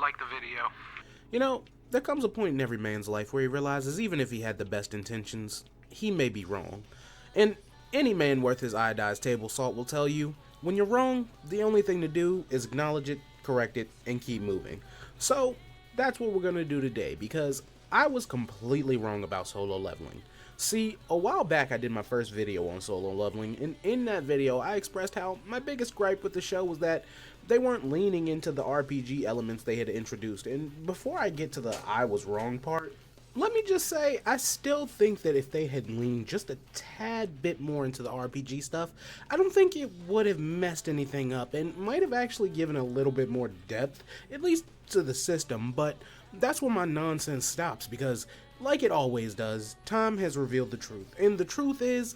like the video. You know, there comes a point in every man's life where he realizes even if he had the best intentions, he may be wrong. And any man worth his iodized table salt will tell you, when you're wrong, the only thing to do is acknowledge it, correct it, and keep moving. So, that's what we're going to do today, because I was completely wrong about solo leveling. See, a while back I did my first video on solo leveling, and in that video I expressed how my biggest gripe with the show was that they weren't leaning into the RPG elements they had introduced. And before I get to the I was wrong part, let me just say, I still think that if they had leaned just a tad bit more into the RPG stuff, I don't think it would have messed anything up and might have actually given a little bit more depth, at least to the system. But that's where my nonsense stops, because like it always does, time has revealed the truth. And the truth is,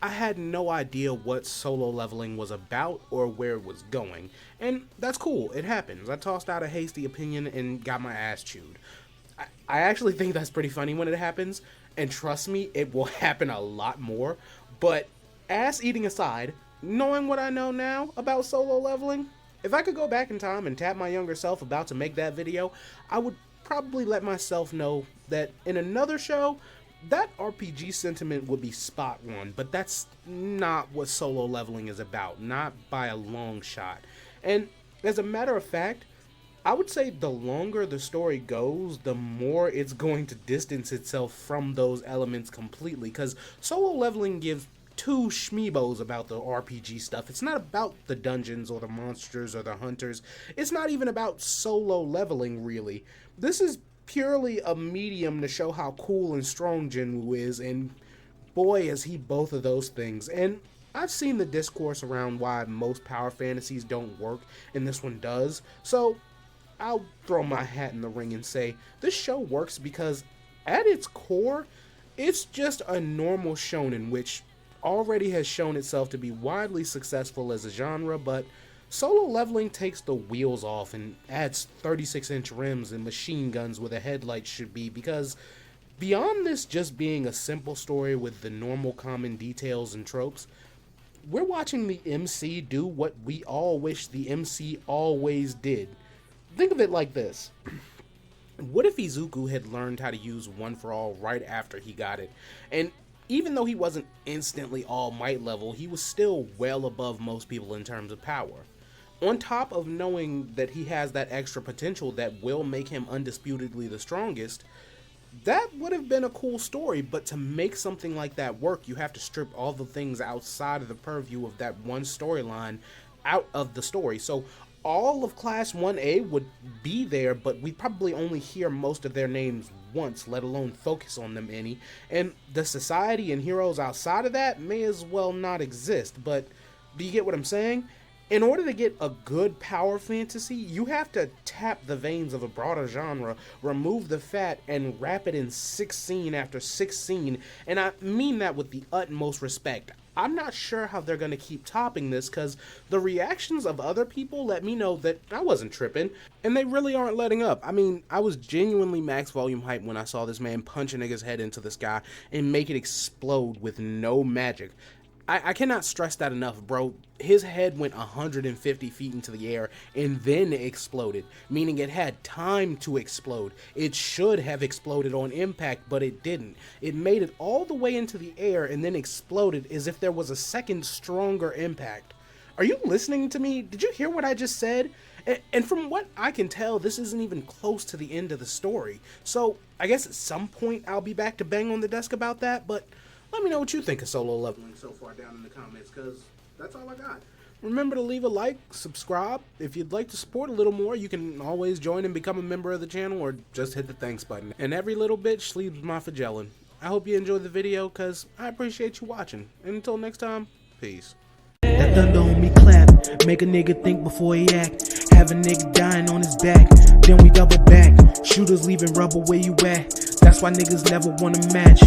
I had no idea what solo leveling was about or where it was going. And that's cool, it happens. I tossed out a hasty opinion and got my ass chewed. I actually think that's pretty funny when it happens, and trust me, it will happen a lot more. But ass eating aside, knowing what I know now about solo leveling, if I could go back in time and tap my younger self about to make that video, I would probably let myself know that in another show, that RPG sentiment would be spot on, but that's not what solo leveling is about, not by a long shot. And as a matter of fact, I would say the longer the story goes, the more it's going to distance itself from those elements completely, because solo leveling gives two schmeebos about the RPG stuff. It's not about the dungeons or the monsters or the hunters. It's not even about solo leveling, really. This is purely a medium to show how cool and strong Jinwoo is, and boy is he both of those things. And I've seen the discourse around why most power fantasies don't work, and this one does, so I'll throw my hat in the ring and say this show works because at its core, it's just a normal shonen which already has shown itself to be widely successful as a genre, but solo leveling takes the wheels off and adds 36-inch rims and machine guns where the headlights should be, because beyond this just being a simple story with the normal common details and tropes, we're watching the MC do what we all wish the MC always did. Think of it like this. What if Izuku had learned how to use One for All right after he got it? And even though he wasn't instantly All Might level, he was still well above most people in terms of power. On top of knowing that he has that extra potential that will make him undisputedly the strongest, that would have been a cool story, but to make something like that work, you have to strip all the things outside of the purview of that one storyline out of the story. So all of Class 1A would be there, but we'd probably only hear most of their names once, let alone focus on them any. And the society and heroes outside of that may as well not exist, but do you get what I'm saying? In order to get a good power fantasy, you have to tap the veins of a broader genre, remove the fat, and wrap it in 6 scene after 6 scene, and I mean that with the utmost respect. I'm not sure how they're going to keep topping this, because the reactions of other people let me know that I wasn't tripping, and they really aren't letting up. I mean, I was genuinely max volume hyped when I saw this man punch a nigga's head into the sky and make it explode with no magic. I cannot stress that enough, bro. His head went 150 feet into the air and then exploded, meaning it had time to explode. It should have exploded on impact, but it didn't. It made it all the way into the air and then exploded as if there was a second stronger impact. Are you listening to me? Did you hear what I just said? And from what I can tell, this isn't even close to the end of the story. So I guess at some point I'll be back to bang on the desk about that, but let me know what you think of solo leveling so far down in the comments, because that's all I got. Remember to leave a like, subscribe. If you'd like to support a little more, you can always join and become a member of the channel, or just hit the thanks button. And every little bit sleeves my Fagellin. I hope you enjoyed the video, because I appreciate you watching. And until next time, peace. That thunder on me clap, make a nigga think before he act. Have a nigga dying on his back, then we double back. Shooters leaving rubber where you at, that's why niggas never wanna match.